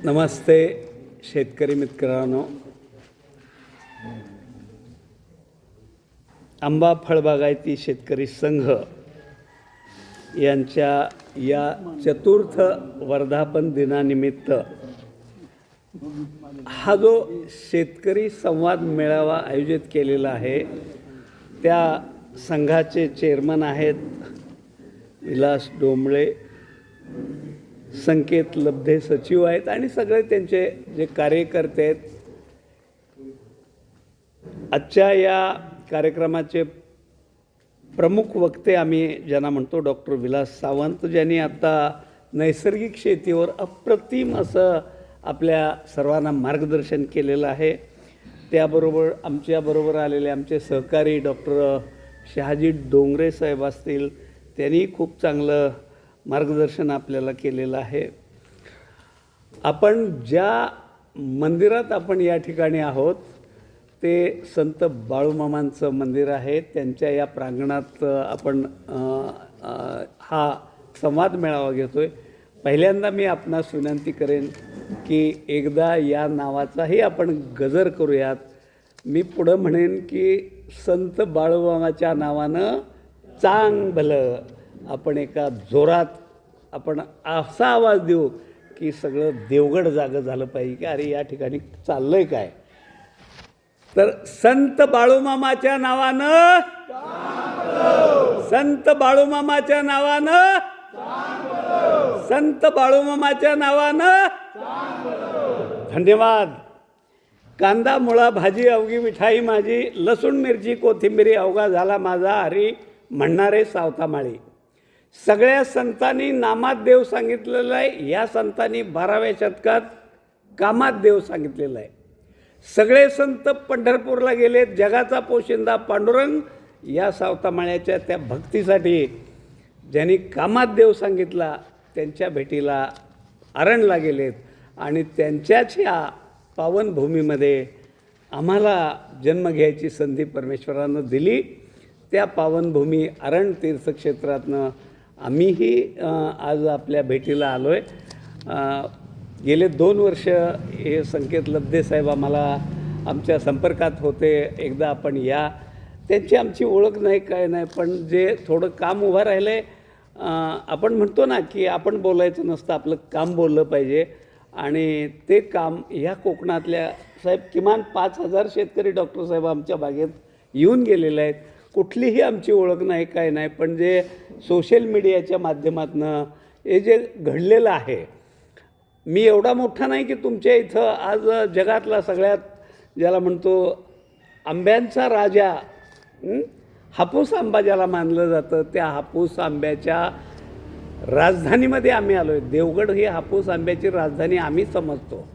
नमस्ते शेतकरी मित्रांनो. आंबा फळबागायती शेतकरी संघ यांच्या या चतुर्थ वर्धापन दिनानिमित्त हा जो शेतकरी संवाद मेळावा आयोजित केलेला आहे, त्या संघाचे चेअरमन आहेत विलास डोंबळे, संकेत लब्धे सचिव आहेत आणि सगळे त्यांचे जे कार्यकर्ते आहेत. आजच्या या कार्यक्रमाचे प्रमुख वक्ते आम्ही ज्यांना म्हणतो डॉक्टर विलास सावंत, ज्यांनी आता नैसर्गिक शेतीवर अप्रतिम असं आपल्या सर्वांना मार्गदर्शन केलेलं आहे. त्याबरोबर आमच्याबरोबर आलेले आमचे सहकारी डॉक्टर शहाजी डोंगरे साहेब असतील, त्यांनी खूप चांगलं मार्गदर्शन आपल्याला केलेलं आहे. आपण ज्या मंदिरात आपण या ठिकाणी आहोत ते संत बाळूमामांचं मंदिर आहे. त्यांच्या या प्रांगणात आपण हा संवाद मेळावा घेतो आहे. पहिल्यांदा मी आपणास विनंती करेन की एकदा या नावाचाही आपण गजर करूयात. मी पुढं म्हणेन की संत बाळूमामाच्या नावानं चांग भलं, आपण एका जोरात आपण असा आवाज देऊ की सगळं देवगड जागं झालं पाहिजे की अरे या ठिकाणी चाललंय काय. तर संत बाळूमामाच्या नावानं, संत बाळूमामाच्या नावानं, संत बाळूमामाच्या नावानं. धन्यवाद. कांदा मुळा भाजी अवघी मिठाई माझी, लसूण मिरची कोथिंबिरी अवघा झाला माझा हरी म्हणणारे सावतामाळी. सगळ्या संतांनी नामात देव सांगितलेलं आहे. या संतांनी 12व्या शतकात कामात देव सांगितलेलं आहे. सगळे संत पंढरपूरला गेलेत. जगाचा पोशिंदा पांडुरंग या सावतामाळ्याच्या त्या भक्तीसाठी ज्यांनी कामात देव सांगितला त्यांच्या भेटीला आरणला गेलेत आणि त्यांच्याच ह्या पावनभूमीमध्ये आम्हाला जन्म घ्यायची संधी परमेश्वरानं दिली. त्या पावनभूमी अरण तीर्थक्षेत्रातनं आम्हीही आज आपल्या भेटीला आलो आहे. गेले 2 वर्ष हे संकेत लब्धे साहेब आम्हाला आमच्या संपर्कात होते. एकदा आपण या, त्यांची आमची ओळख नाही काय नाही, पण जे थोडं काम उभं राहिलं आहे. आपण म्हणतो ना की आपण बोलायचं नसतं, आपलं काम बोललं पाहिजे. आणि ते काम ह्या कोकणातल्या साहेब किमान 5000 शेतकरी डॉक्टर साहेब आमच्या बागेत येऊन गेलेले आहेत. कुठलीही आमची ओळख नाही काय नाही, पण जे सोशल मीडियाच्या माध्यमातून हे जे घडलेलं आहे, मी एवढा मोठा नाही की तुमच्या इथं आज जगातला सगळ्यात ज्याला म्हणतो आंब्यांचा राजा, हापूस आंबा ज्याला मानलं जातं, त्या हापूस आंब्याच्या राजधानीमध्ये आम्ही आलो आहे. देवगड ही हापूस आंब्याची राजधानी आम्ही समजतो.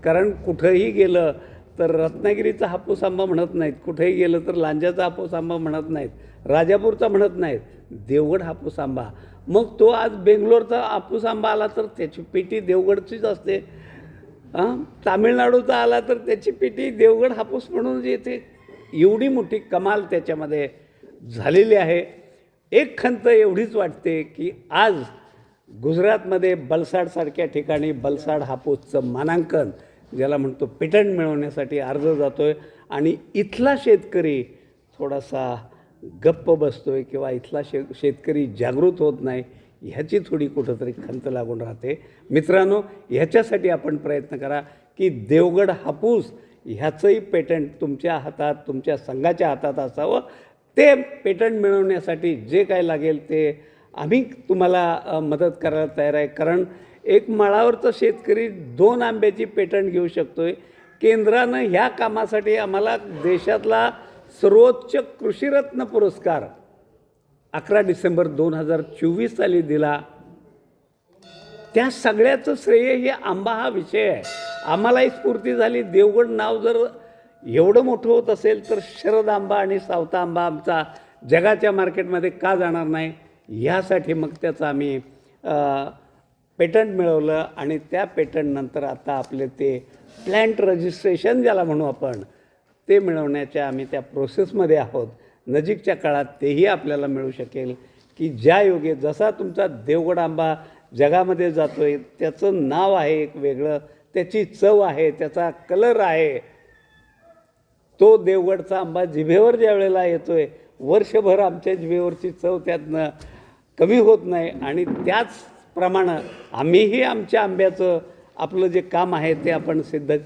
कारण कुठंही गेलं तर रत्नागिरीचा हापूस आंबा म्हणत नाहीत, कुठेही गेलं तर लांजाचा हापूस आंबा म्हणत नाहीत, राजापूरचा म्हणत नाहीत, देवगड हापूस आंबा. मग तो आज बेंगलोरचा हापूस आंबा आला तर त्याची पेटी देवगडचीच असते. तामिळनाडूचा आला तर त्याची पेटी देवगड हापूस म्हणून येते. एवढी मोठी कमाल त्याच्यामध्ये झालेली आहे. एक खंत एवढीच वाटते की आज गुजरातमध्ये बलसाडसारख्या ठिकाणी बलसाड हापूसचं मानांकन ज्याला म्हणतो पेटंट मिळवण्यासाठी अर्ज जातो आहे आणि इथला शेतकरी थोडासा गप्प बसतो आहे किंवा इथला शेतकरी जागृत होत नाही, ह्याची थोडी कुठंतरी खंत लागून राहते. मित्रांनो, ह्याच्यासाठी आपण प्रयत्न करा की देवगड हापूस ह्याचंही पेटंट तुमच्या हातात, तुमच्या संघाच्या हातात असावं. ते पेटंट मिळवण्यासाठी जे काय लागेल ते आम्ही तुम्हाला मदत करायला तयार आहे. कारण एक माळावरचा शेतकरी 2 आंब्याची पेटंट घेऊ शकतो आहे. केंद्रानं ह्या कामासाठी आम्हाला देशातला सर्वोच्च कृषीरत्न पुरस्कार 11 डिसेंबर 2024 साली दिला. त्या सगळ्याचं श्रेय हे आंबा हा विषय आहे. आम्हालाही स्फूर्ती झाली. देवगड नाव जर एवढं मोठं होत असेल तर शरद आंबा आणि सावता आंबा आमचा जगाच्या मार्केटमध्ये का जाणार नाही, ह्यासाठी मग त्याचं आम्ही पेटंट मिळवलं. आणि त्या पेटंटनंतर आता आपले ते प्लॅन्ट रजिस्ट्रेशन ज्याला म्हणू आपण, ते मिळवण्याच्या आम्ही त्या प्रोसेसमध्ये आहोत. नजीकच्या काळात तेही आपल्याला मिळू शकेल की ज्या योगे जसा तुमचा देवगड आंबा जगामध्ये जातो आहे त्याचं नाव आहे एक वेगळं, त्याची चव आहे, त्याचा कलर आहे, तो देवगडचा आंबा जिभेवर ज्या वेळेला येतो आहे वर्षभर आमच्या जिभेवरची चव त्यातनं कमी होत नाही. आणि त्याचप्रमाणे आम्हीही आमच्या आंब्याचं आपलं जे काम आहे ते आपण सिद्ध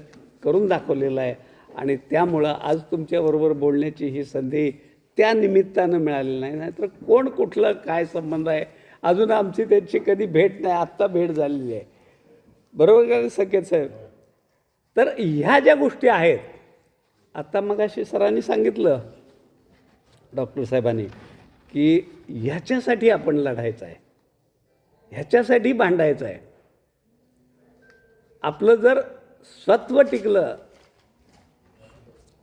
करून दाखवलेलं आहे. आणि त्यामुळं आज तुमच्याबरोबर बोलण्याची ही संधी त्या निमित्तानं मिळालेली नाही. नाहीतर कोण कुठलं काय संबंध आहे, अजून आमची त्यांची कधी भेट नाही, आत्ता भेट झालेली आहे. बरोबर का संकेत साहेब? तर ह्या ज्या गोष्टी आहेत, आता मगाशी सरांनी सांगितलं डॉक्टर साहेबांनी की ह्याच्यासाठी आपण लढायचं आहे, ह्याच्यासाठी भांडायचं आहे. आपलं जर सत्व टिकलं,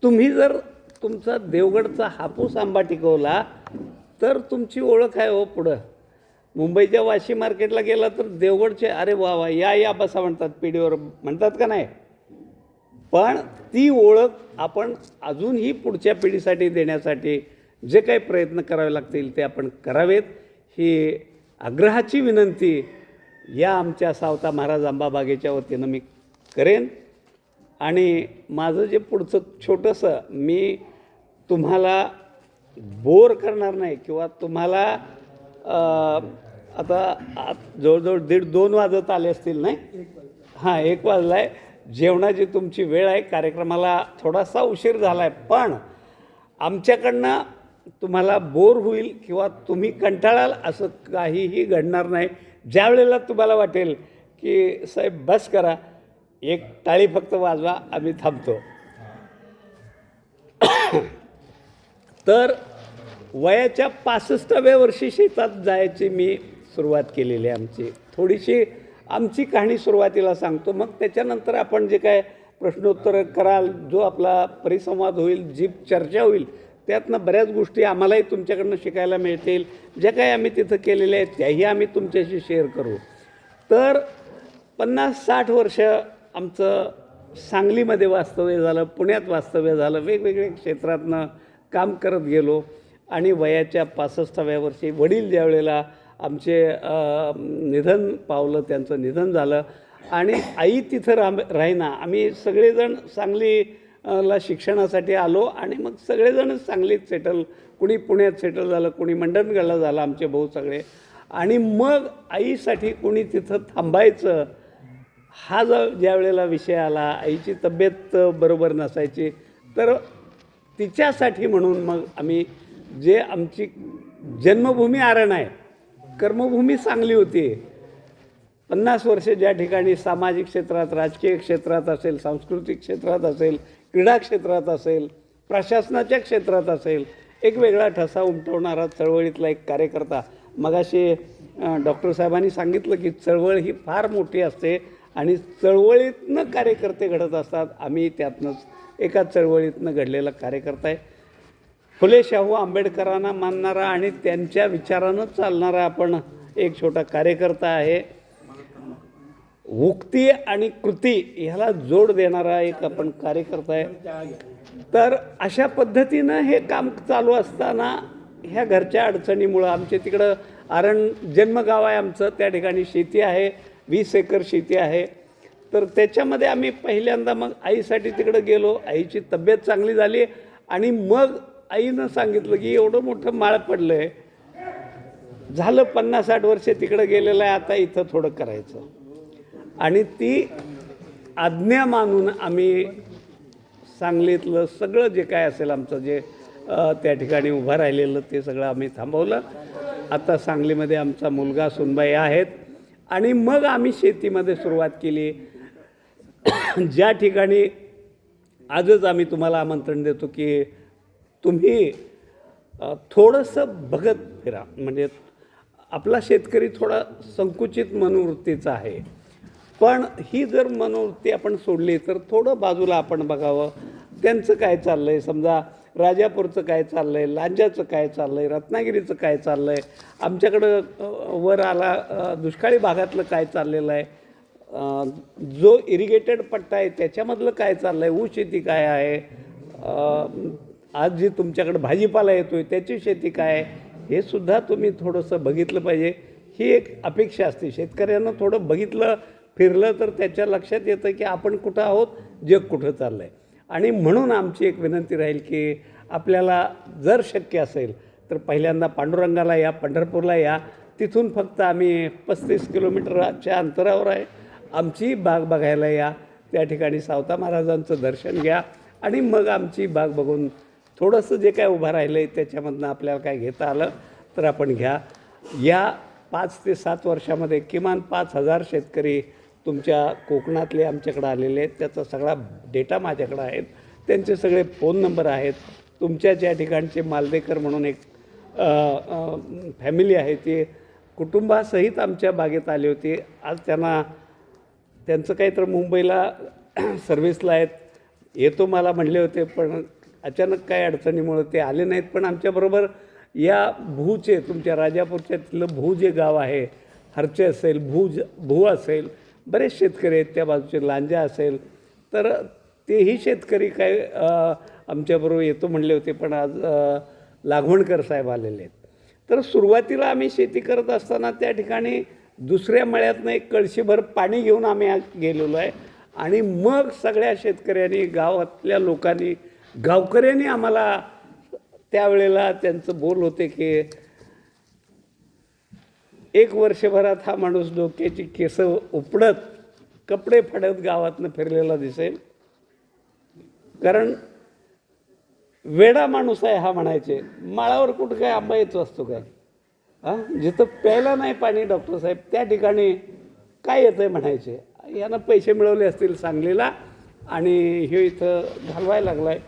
तुम्ही जर तुमचा देवगडचा हापूस आंबा टिकवला तर तुमची ओळख आहे हो पुढं. मुंबईच्या वाशी मार्केटला गेला तर देवगडचे अरे वा वा या बसा म्हणतात, पिढीवर म्हणतात का नाही. पण ती ओळख आपण अजूनही पुढच्या पिढीसाठी देण्यासाठी जे काही प्रयत्न करावे लागतील ते आपण करावेत, ही आग्रहाची विनंती या आमच्या सावता महाराज आंबा बागेच्या वतीनं मी करेन. आणि माझं जे पुढचं छोटंसं, मी तुम्हाला बोर करणार नाही किंवा तुम्हाला आता जवळजवळ 1:30-2 वाजत आले असतील नाही, हां 1 वाजला आहे, जेवणाची तुमची वेळ आहे, कार्यक्रमाला थोडासा उशीर झाला आहे. पण आमच्याकडनं तुम्हाला बोर होईल किंवा तुम्ही कंटाळाल असं काहीही घडणार नाही. ज्या वेळेला तुम्हाला वाटेल की साहेब बस करा, एक टाळी फक्त वाजवा, आम्ही थांबतो. तर वयाच्या 65व्या वर्षी शेतात जायची मी सुरुवात केलेली आहे. थोडीशी आमची कहाणी सुरुवातीला सांगतो, मग त्याच्यानंतर आपण जे काय प्रश्नोत्तर कराल, जो आपला परिसंवाद होईल, जी चर्चा होईल, त्यातनं बऱ्याच गोष्टी आम्हालाही तुमच्याकडनं शिकायला मिळतील. ज्या काही आम्ही तिथं केलेल्या आहेत त्याही आम्ही तुमच्याशी शेअर करू. तर 50-60 वर्ष आमचं सांगलीमध्ये वास्तव्य झालं, पुण्यात वास्तव्य झालं, वेगवेगळ्या क्षेत्रातनं काम करत गेलो. आणि वयाच्या 65व्या वर्षी वडील ज्या वेळेला आमचे निधन पावलं, त्यांचं निधन झालं आणि आई तिथं राहिना, आम्ही सगळेजण सांगलीला शिक्षणासाठी आलो आणि मग सगळेजण सांगलीत सेटल, कुणी पुण्यात सेटल झालं, कुणी मंडणगडला झालं, आमचे भाऊ सगळे. आणि मग आईसाठी कुणी तिथं थांबायचं, हा जो ज्या वेळेला विषय आला, आईची तब्येत बरोबर नसायची, तर तिच्यासाठी म्हणून मग आम्ही जे आमची जन्मभूमी आरण आहे, कर्मभूमी सांगली होती. 50 वर्ष ज्या ठिकाणी सामाजिक क्षेत्रात, राजकीय क्षेत्रात असेल, सांस्कृतिक क्षेत्रात असेल, क्रीडा क्षेत्रात असेल, प्रशासनाच्या क्षेत्रात असेल, एक वेगळा ठसा उमटवणारा चळवळीतला एक कार्यकर्ता. मगाशी डॉक्टर साहेबांनी सांगितलं की चळवळ ही फार मोठी असते आणि चळवळीतनं कार्यकर्ते घडत असतात. आम्ही त्यातनंच एका चळवळीतनं घडलेला कार्यकर्ता आहे. फुले शाहू आंबेडकरांना मानणारा आणि त्यांच्या विचारानं चालणारा आपण एक छोटा कार्यकर्ता आहे. उक्ती आणि कृती ह्याला जोड देणारा एक आपण कार्यकर्ता आहे. तर अशा पद्धतीनं हे काम चालू असताना ह्या घरच्या अडचणीमुळं, आमच्या तिकडं आरण जन्मगाव आहे आमचं, त्या ठिकाणी शेती आहे, 20 एकर शेती आहे. तर त्याच्यामध्ये आम्ही पहिल्यांदा मग आईसाठी तिकडं गेलो. आईची तब्येत चांगली झाली आणि मग आईनं सांगितलं की एवढं मोठं माळ पडलं आहे, झालं 50-60 वर्ष तिकडं गेलेलं आहे, आता इथं थोडं करायचं. आणि ती आज्ञा मानून आम्ही सांगलीतलं सगळं जे काय असेल आमचं जे त्या ठिकाणी उभं राहिलेलं ते सगळं आम्ही थांबवलं. आता सांगलीमध्ये आमचा मुलगा सुनबाई आहेत आणि मग आम्ही शेतीमध्ये सुरुवात केली. ज्या ठिकाणी आजच आम्ही तुम्हाला आमंत्रण देतो की तुम्ही थोडंसं बघत फिरा. म्हणजे आपला शेतकरी थोडा संकुचित मनोवृत्तीचा आहे, पण ही जर मनोवृत्ती आपण सोडली तर थोडं बाजूला आपण बघावं, त्यांचं काय चाललं आहे. समजा राजापूरचं काय चाललं आहे, लांजाचं काय चाललं आहे, रत्नागिरीचं काय चाललं आहे, आमच्याकडं वर आला दुष्काळी भागातलं काय चाललेलं आहे, जो इरिगेटेड पट्टा आहे त्याच्यामधलं काय चाललं आहे, ऊस शेती काय आहे, आज जी तुमच्याकडं भाजीपाला येतो आहे त्याची शेती काय आहे, हे सुद्धा तुम्ही थोडंसं बघितलं पाहिजे. ही एक अपेक्षा असते शेतकऱ्यांना. थोडं बघितलं फिरलं तर त्याच्या लक्षात येतं की आपण कुठं आहोत, जग कुठं चाललं आहे. आणि म्हणून आमची एक विनंती राहील की आपल्याला जर शक्य असेल तर पहिल्यांदा पांडुरंगाला या, पंढरपूरला या. तिथून फक्त आम्ही 35 किलोमीटरच्या अंतरावर आहे. आमची बाग बघायला या, त्या ठिकाणी सावता महाराजांचं दर्शन घ्या आणि मग आमची बाग बघून थोडंसं जे काय उभं राहिलं आहे त्याच्यामधनं आपल्याला काय घेता आलं तर आपण घ्या. या 5 ते 7 वर्षामध्ये किमान 5,000 शेतकरी तुमच्या कोकणातले आमच्याकडे आलेले आहेत. त्याचा सगळा डेटा माझ्याकडे आहेत. त्यांचे सगळे फोन नंबर आहेत. तुमच्या ज्या ठिकाणचे मालदेकर म्हणून एक फॅमिली आहे, ती कुटुंबासहित आमच्या बागेत आली होती. आज त्यांचं काही तर मुंबईला सर्व्हिसला आहेत, येतो मला म्हणले होते, पण अचानक काय अडचणीमुळे ते आले नाहीत. पण आमच्याबरोबर या भूचे, तुमच्या राजापूरच्या तिथलं भू जे गाव आहे, हरचे असेल, भू असेल, बरेच शेतकरी आहेत. त्या बाजूचे लांजा असेल, तर तेही शेतकरी काय आमच्याबरोबर येतो म्हणले होते. पण आज लागवणकर साहेब आलेले आहेत. तर सुरुवातीला आम्ही शेती करत असताना त्या ठिकाणी दुसऱ्या मळ्यातनं एक कळशीभर पाणी घेऊन आम्ही गेलेलो आहे. आणि मग सगळ्या शेतकऱ्यांनी, गावातल्या लोकांनी, गावकऱ्यांनी आम्हाला त्यावेळेला त्यांचं बोल होते की 1 वर्षभरात हा माणूस डोक्याची केसं उपडत, कपडे फाडत गावातनं फिरलेला दिसेल. कारण वेडा माणूस आहे हा म्हणायचे. माळावर कुठं काय आंबा येतो असतो काय? जिथं प्यायला नाही पाणी डॉक्टर साहेब, त्या ठिकाणी काय येतं आहे म्हणायचे. यानं पैसे मिळवले असतील सांगलीला आणि हे इथं घालवायला लागला आहे.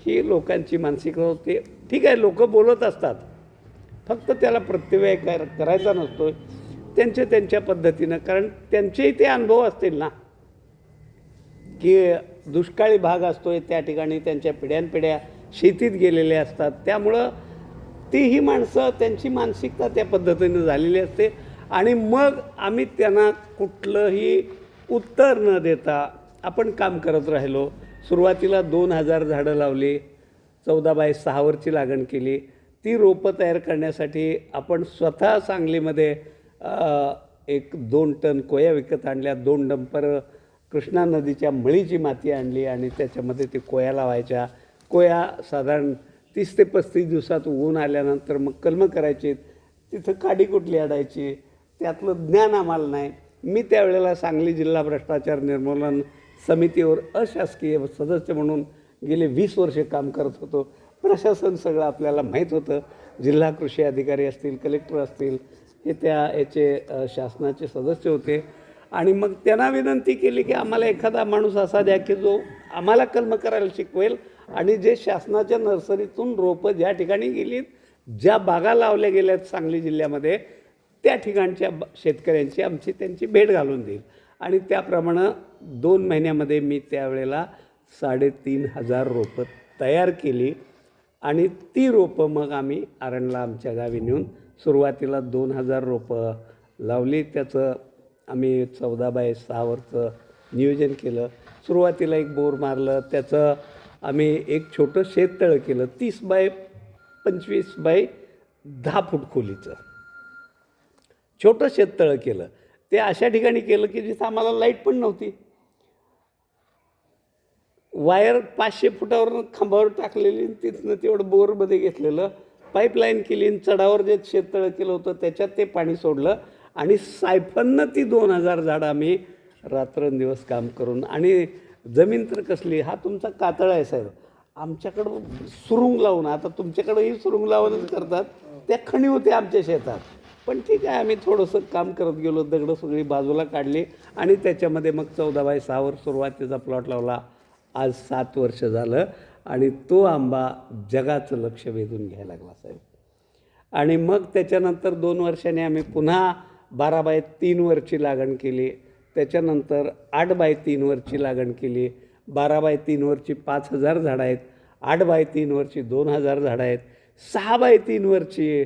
ही लोकांची मानसिकता होती. ठीक आहे, लोक बोलत असतात, फक्त त्याला प्रत्यव्यय करायचा नसतो त्यांच्या पद्धतीनं. कारण त्यांचेही ते अनुभव असतील ना, की दुष्काळी भाग असतो आहे, त्या ठिकाणी त्यांच्या पिढ्यानपिढ्या शेतीत गेलेले असतात. त्यामुळं तीही माणसं, त्यांची मानसिकता त्या पद्धतीनं झालेली असते. आणि मग आम्ही त्यांना कुठलंही उत्तर न देता आपण काम करत राहिलो. सुरुवातीला 2000 झाडं लावली, 14x6 लागण केली. ती रोपं तयार करण्यासाठी आपण स्वतः सांगलीमध्ये 1-2 टन कोया विकत आणल्या, 2 डंपर कृष्णा नदीच्या मळीची माती आणली आणि त्याच्यामध्ये ते कोया लावायच्या. कोया साधारण 30 ते 35 दिवसात उगवून आल्यानंतर मग कलमं करायची. तिथं काडी कुठली अडायची त्यातलं ज्ञान आम्हाला नाही. मी त्यावेळेला सांगली जिल्हा भ्रष्टाचार निर्मूलन समितीवर अशासकीय सदस्य म्हणून गेले 20 वर्षे काम करत होतो. प्रशासन सगळं आपल्याला माहीत होतं. जिल्हा कृषी अधिकारी असतील, कलेक्टर असतील, हे याचे शासनाचे सदस्य होते. आणि मग त्यांना विनंती केली की आम्हाला एखादा माणूस असा द्या की जो आम्हाला कलमं करायला शिकवेल आणि जे शासनाच्या नर्सरीतून रोपं ज्या ठिकाणी गेलीत, ज्या बागा लावल्या गेल्यात सांगली जिल्ह्यामध्ये, त्या ठिकाणच्या शेतकऱ्यांची त्यांची भेट घालून देईल. आणि त्याप्रमाणे 2 महिन्यामध्ये मी त्यावेळेला 3500 रोपं तयार केली. आणि ती रोपं मग आम्ही आरणला आमच्या गावी नेऊन सुरुवातीला 2000 रोपं लावली. त्याचं आम्ही 14x6 नियोजन केलं. सुरुवातीला एक बोर मारलं, त्याचं आम्ही एक छोटं शेततळं केलं, 30x25x10 फूट खोलीचं छोटं शेततळं केलं. ते अशा ठिकाणी केलं की जिथं आम्हाला लाईट पण नव्हती. वायर 500 फुटावर खांबावर टाकलेली, तिथनं तेवढं बोरमध्ये घेतलेलं, पाईपलाईन केली, चढावर जे शेततळं केलं होतं त्याच्यात ते पाणी सोडलं आणि सायफननं ती 2000 झाडं आम्ही रात्रंदिवस काम करून. आणि जमीन तर कसली, हा तुमचा कातळ आहे साहेब, आमच्याकडं सुरुंग लावून, आता तुमच्याकडंही सुरुंग लावूनच करतात, त्या खणी होते आमच्या शेतात. पण ठीक आहे, आम्ही थोडंसं काम करत गेलो, दगडं सगळी बाजूला काढली आणि त्याच्यामध्ये मग 14x6 सुरुवातीचा प्लॉट लावला. आज 7 वर्ष झालं आणि तो आंबा जगाचं लक्ष वेधून घ्यायला लागला साहेब. आणि मग त्याच्यानंतर 2 वर्षांनी आम्ही पुन्हा 12x3 लागण केली. त्याच्यानंतर 8x3 लागण केली. 12x3 5000 झाडं आहेत, 8x3 2000 झाडं आहेत, 6x3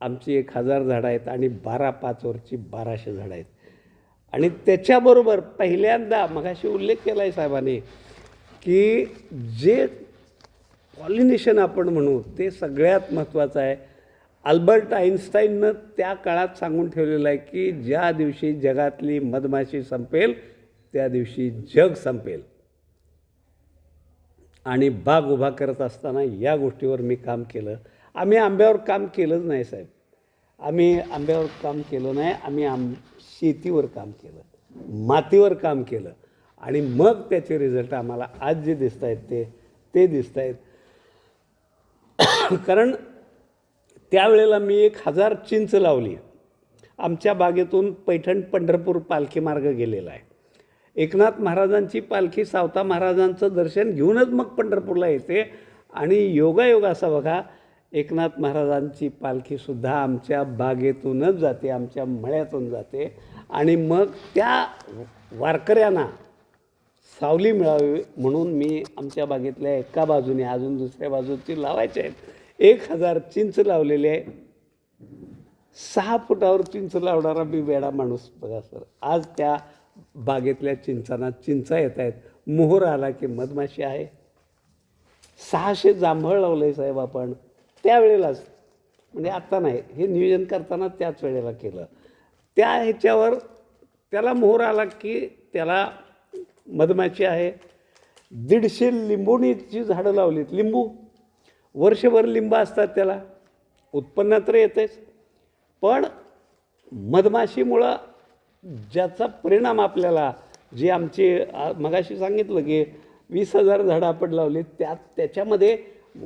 आमची 1000 झाडं आहेत आणि 12x5 1200 झाडं आहेत. आणि त्याच्याबरोबर पहिल्यांदा मगाशी उल्लेख केला आहे साहेबांनी की जे पॉलिनेशन आपण म्हणू ते सगळ्यात महत्त्वाचं आहे. अल्बर्ट आईन्स्टाईननं त्या काळात सांगून ठेवलेलं आहे की ज्या दिवशी जगातली मधमाशी संपेल त्या दिवशी जग संपेल. आणि बाग उभा करत असताना या गोष्टीवर मी काम केलं. आम्ही आंब्यावर काम केलंच नाही साहेब, आम्ही आंब्यावर काम केलं नाही, आम्ही शेतीवर काम केलं, मातीवर काम केलं. आणि मग त्याचे रिझल्ट आम्हाला आज जे दिसत आहेत ते दिसत आहेत. कारण त्यावेळेला मी 1000 चिंच लावली. आमच्या बागेतून पैठण पंढरपूर पालखी मार्ग गेलेला आहे. एकनाथ महाराजांची पालखी सावता महाराजांचं दर्शन घेऊनच मग पंढरपूरला येते. आणि योगायोग असा बघा, एकनाथ महाराजांची पालखीसुद्धा आमच्या बागेतूनच जाते, आमच्या मळ्यातून जाते. आणि मग त्या वारकऱ्यांना सावली मिळावी म्हणून मी आमच्या बागेतल्या एका बाजूने, अजून दुसऱ्या बाजूची लावायचे आहेत, 1000 चिंच लावलेले आहे. 6 फुटावर चिंच लावणारा मी वेडा माणूस बघा सर. आज त्या बागेतल्या चिंचांना चिंचा येत आहेत. मोहर आला की मधमाशी आहे. 600 जांभळ लावलं आहे साहेब आपण त्यावेळेलाच, म्हणजे आत्ता नाही, हे नियोजन करताना त्याच वेळेला केलं. त्या ह्याच्यावर त्याला मोहर आला की त्याला मधमाशी आहे. 150 लिंबोणीची झाडं लावलीत. लिंबू वर्षभर लिंब असतात, त्याला उत्पन्न तर येतेच, पण मधमाशीमुळं ज्याचा परिणाम आपल्याला, जे आमचे मगाशी सांगितलं की 20,000 झाडं आपण लावली, त्याच्यामध्ये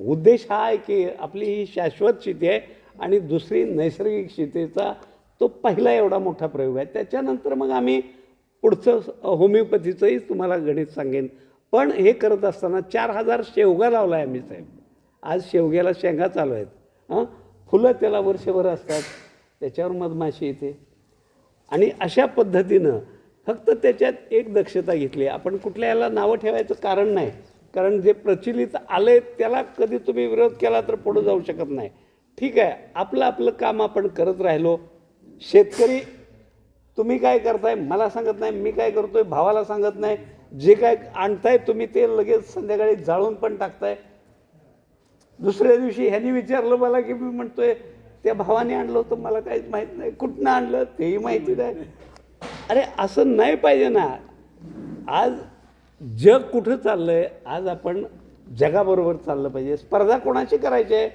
उद्देश हा आहे की आपली ही शाश्वत शेती आहे आणि दुसरी नैसर्गिक शेतीचा तो पहिला एवढा मोठा प्रयोग आहे. त्याच्यानंतर मग आम्ही पुढचं होमिओपॅथीचंही तुम्हाला गणित सांगेन. पण हे करत असताना 4000 शेवगा लावला आहे आम्ही साहेब. आज शेवग्याला शेंगा चालू आहेत. फुलं त्याला वर्षभर असतात, त्याच्यावर मधमाशी येते. आणि अशा पद्धतीनं फक्त त्याच्यात एक दक्षता घेतली. आपण कुठल्या याला नावं ठेवायचं कारण नाही, कारण जे प्रचलित आले त्याला कधी तुम्ही विरोध केला तर पुढं जाऊ शकत नाही. ठीक आहे, आपलं काम आपण करत राहिलो. शेतकरी तुम्ही काय करताय मला सांगत नाही, मी काय करतोय भावाला सांगत नाही. जे काय आणताय तुम्ही ते लगेच संध्याकाळी जाळून पण टाकताय. दुसऱ्या दिवशी ह्यांनी विचारलं मला की मी म्हणतोय त्या भावाने आणलं होतं, मला काहीच माहीत नाही, कुठनं आणलं तेही माहिती नाही. अरे असं नाही पाहिजे ना. आज जग कुठं चाललं आहे, आज आपण जगाबरोबर चाललं पाहिजे. स्पर्धा कोणाशी करायची आहे?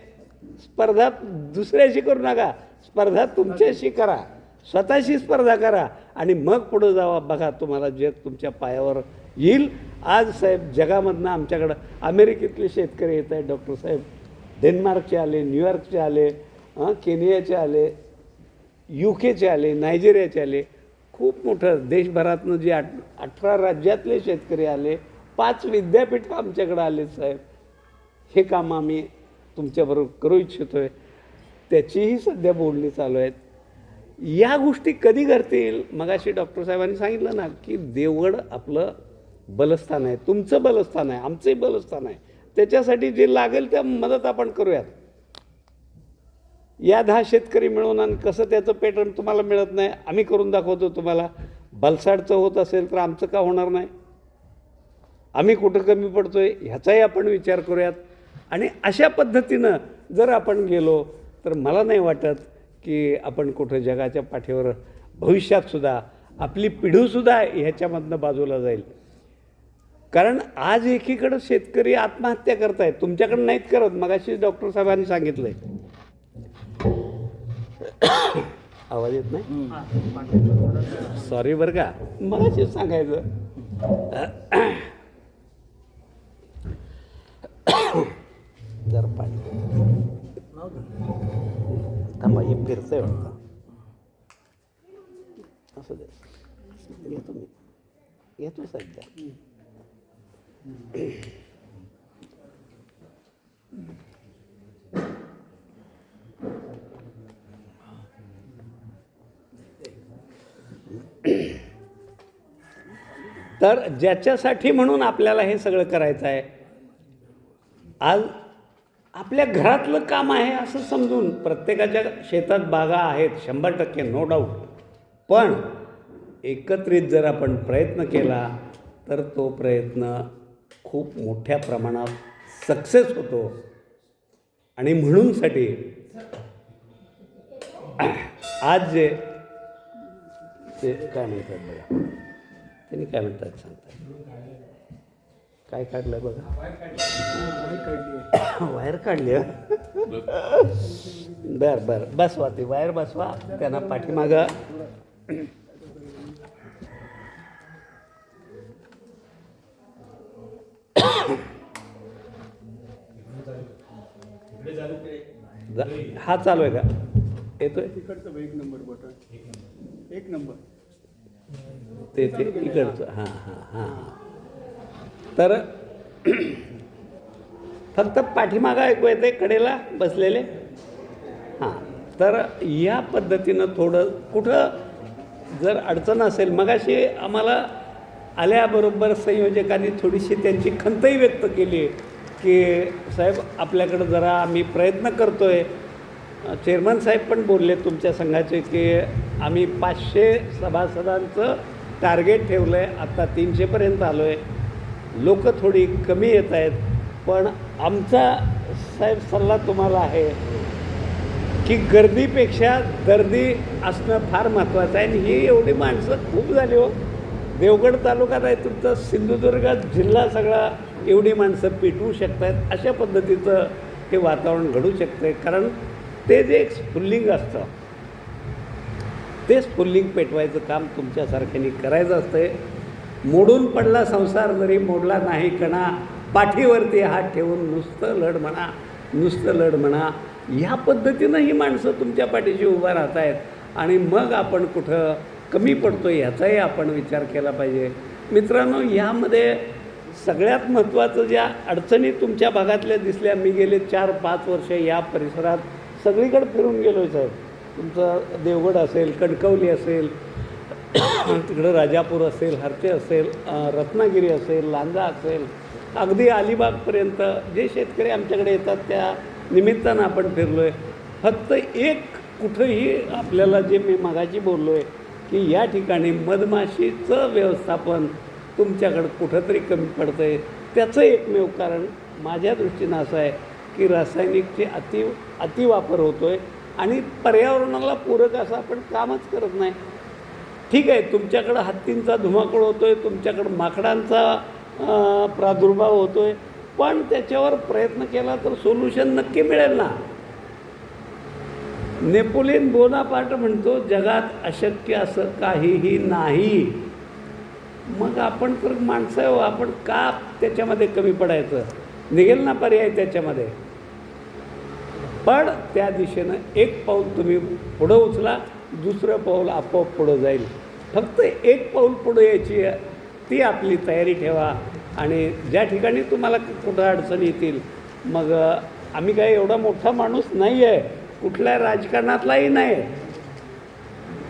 स्पर्धा दुसऱ्याशी करू नका, स्पर्धा तुमच्याशी करा, स्वतःशी स्पर्धा करा आणि मग पुढं जावा. बघा तुम्हाला जग तुमच्या पायावर येईल. आज साहेब जगामधनं आमच्याकडं अमेरिकेतले शेतकरी येत आहेत डॉक्टर साहेब, डेन्मार्कचे आले, न्यूयॉर्कचे आले, केनियाचे आले, UK चे आले, नायजेरियाचे आले. खूप मोठं देशभरातनं जे 18 राज्यातले शेतकरी आले, 5 विद्यापीठं आमच्याकडं आले साहेब. हे काम आम्ही तुमच्याबरोबर करू इच्छितो आहे, त्याचीही सध्या बोलणी चालू आहेत. या गोष्टी कधी घडतील? मगाशी डॉक्टर साहेबांनी सांगितलं ना की देवगड आपलं बलस्थान आहे, तुमचं बलस्थान आहे, आमचंही बलस्थान आहे. त्याच्यासाठी जे लागेल त्या मदत आपण करूयात. या 10 शेतकरी मिळून आणि कसं त्याचं पॅटर्न तुम्हाला मिळत नाही, आम्ही करून दाखवतो तुम्हाला. बलसाडचं होत असेल तर आमचं का होणार नाही? आम्ही कुठं कमी पडतोय ह्याचाही आपण विचार करूयात. आणि अशा पद्धतीनं जर आपण गेलो तर मला नाही वाटत की आपण कुठं जगाच्या पाठीवर भविष्यातसुद्धा आपली पिढीसुद्धा ह्याच्यामधनं बाजूला जाईल. कारण आज एकीकडं शेतकरी आत्महत्या करत आहेत, तुमच्याकडं नाहीत करत. मगाशी डॉक्टर साहेबांनी सांगितलं आहे. आवाज येत नाही, सॉरी बरं का, मगाशी सांगायचं. जर पाणी थांबा, हे फिरतंय वाटतं. असं दे, येतो मी, येतो सध्या. तर ज्याच्यासाठी म्हणून आपल्याला हे सगळं करायचं आहे, आज आपल्या घरातलं काम आहे असं समजून प्रत्येकाच्या शेतात बागा आहेत 100%, नो डाऊट. पण एकत्रित जर आपण प्रयत्न केला तर तो प्रयत्न खूप मोठ्या प्रमाणात सक्सेस होतो. आणि म्हणूनसाठी आज जे ते काय म्हणतात बघा, त्यांनी काय म्हणतात सांगतात, काय काढलं बघा, वायर काढली. बर बर, बसवा ती वायर बसवा त्यांना पाठीमागं. हा चालू आहे का, येतोय एक नंबर बटन, एक नंबर ते इकडचं. हां हां हां हां. तर फक्त पाठीमागं ऐकू येते कडेला बसलेले. हां, तर या पद्धतीनं थोडं कुठं जर अडचण असेल, मगाशी आम्हाला आल्याबरोबर संयोजकांनी थोडीशी त्यांची खंतही व्यक्त केली की साहेब आपल्याकडं जरा आम्ही प्रयत्न करतो आहे. चेअरमन साहेब पण बोलले तुमच्या संघाचे की आम्ही 500 सभासदांचं टार्गेट ठेवलं आहे, आता 300पर्यंत आलो आहे. लोक थोडी कमी येत आहेत, पण आमचा साहेब सल्ला तुम्हाला आहे की गर्दीपेक्षा दर्दी असणं फार महत्त्वाचं आहे. आणि ही एवढी माणसं खूप झाली हो. देवगड तालुक्यात आहे तुमचा, सिंधुदुर्ग जिल्हा सगळा एवढी माणसं पेटवू शकतात. अशा पद्धतीचं हे वातावरण घडू शकतं. कारण ते जे एक स्फुल्लिंग असतं, ते स्फुल्लिंग पेटवायचं काम तुमच्यासारख्यांनी करायचं असतं. मोडून पडला संसार जरी मोडला नाही कणा, पाठीवरती हात ठेवून नुसतं लढ म्हणा, नुसतं लढ म्हणा. ह्या पद्धतीनं ही माणसं तुमच्या पाठीशी उभा राहत आहेत. आणि मग आपण कुठं कमी पडतो ह्याचाही आपण विचार केला पाहिजे. मित्रांनो, ह्यामध्ये सगळ्यात महत्त्वाचं ज्या अडचणी तुमच्या भागातल्या दिसल्या, मी गेले 4-5 वर्ष या परिसरात सगळीकडे फिरून गेलो आहे साहेब. तुमचं देवगड असेल, कणकवली असेल, तिकडं राजापूर असेल, हर्चे असेल, रत्नागिरी असेल, लांजा असेल, अगदी अलिबागपर्यंत जे शेतकरी आमच्याकडे येतात त्या निमित्तानं आपण फिरलो आहे. फक्त एक कुठंही आपल्याला जे मी मगाशी बोललो आहे की या ठिकाणी मधमाशीचं व्यवस्थापन तुमच्याकडं कुठंतरी कमी पडतं आहे. त्याचं एकमेव कारण माझ्या दृष्टीनं असं आहे की रासायनिकचे अतिवापर होतो आहे आणि पर्यावरणाला पूरक असं आपण कामच करत नाही. ठीक आहे, तुमच्याकडं हत्तींचा धुमाकूळ होतो आहे, तुमच्याकडं माकडांचा प्रादुर्भाव होतो आहे, पण त्याच्यावर प्रयत्न केला तर सोल्युशन नक्की मिळेल ना. नेपोलियन बोनापार्ट म्हणतो जगात अशक्य असं काहीही नाही. मग आपण तर माणसं आहे, आपण का त्याच्यामध्ये कमी पडायचं. निघेल ना पर्याय त्याच्यामध्ये. पण त्या दिशेनं एक पाऊल तुम्ही पुढं उचला, दुसरं पाऊल आपोआप पुढं जाईल. फक्त एक पाऊल पुढं यायची ती आपली तयारी ठेवा. आणि ज्या ठिकाणी तुम्हाला कुठं अडचणी येतील, मग आम्ही काही एवढा मोठा माणूस नाही आहे, कुठल्या राजकारणातलाही नाही,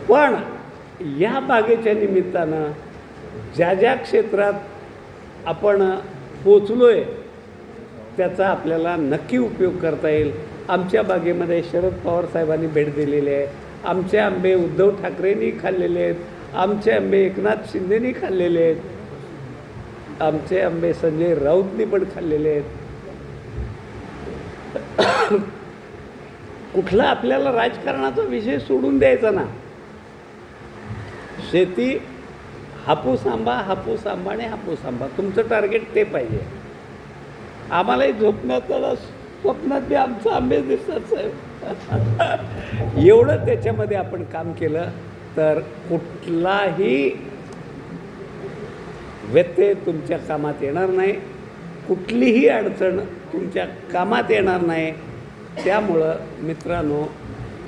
पण या बागेच्या निमित्तानं ज्या ज्या क्षेत्रात आपण पोचलो आहे त्याचा आपल्याला नक्की उपयोग करता येईल. आमच्या बागेमध्ये शरद पवार साहेबांनी भेट दिलेली आहे. आमचे आंबे उद्धव ठाकरेंनी खाल्लेले आहेत, आमचे आंबे एकनाथ शिंदेनी खाल्लेले आहेत, आमचे आंबे संजय राऊतनी पण खाल्लेले आहेत. कुठला आपल्याला राजकारणाचा विषय सोडून द्यायचा ना. शेती, हापूस आंबा, हापूस आंबा आणि हापूस आंबा, तुमचं टार्गेट ते पाहिजे. आम्हालाही झोपण्यात स्वप्नात बी आमचं आंबे दिसतात साहेब. एवढं त्याच्यामध्ये आपण काम केलं तर कुठलाही व्यत्यय तुमच्या कामात येणार नाही, कुठलीही अडचण तुमच्या कामात येणार नाही. त्यामुळं मित्रांनो,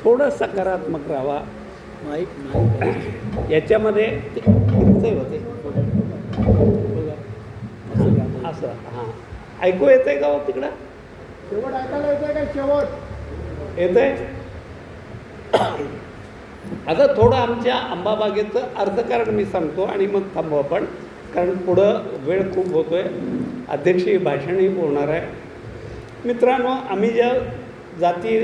थोडं सकारात्मक राहा. याच्यामध्ये होते असं. हां, ऐकू येतं आहे का हो तिकडं? शेवट ऐकायला येतोय का? शेवट येतं आहे. आता थोडं आमच्या आंबाबागेचं अर्थकारण मी सांगतो आणि मग थांबू आपण, कारण पुढं वेळ खूप होतो आहे. अध्यक्षीय भाषणही बोलणार आहे. मित्रांनो, आम्ही ज्या जाती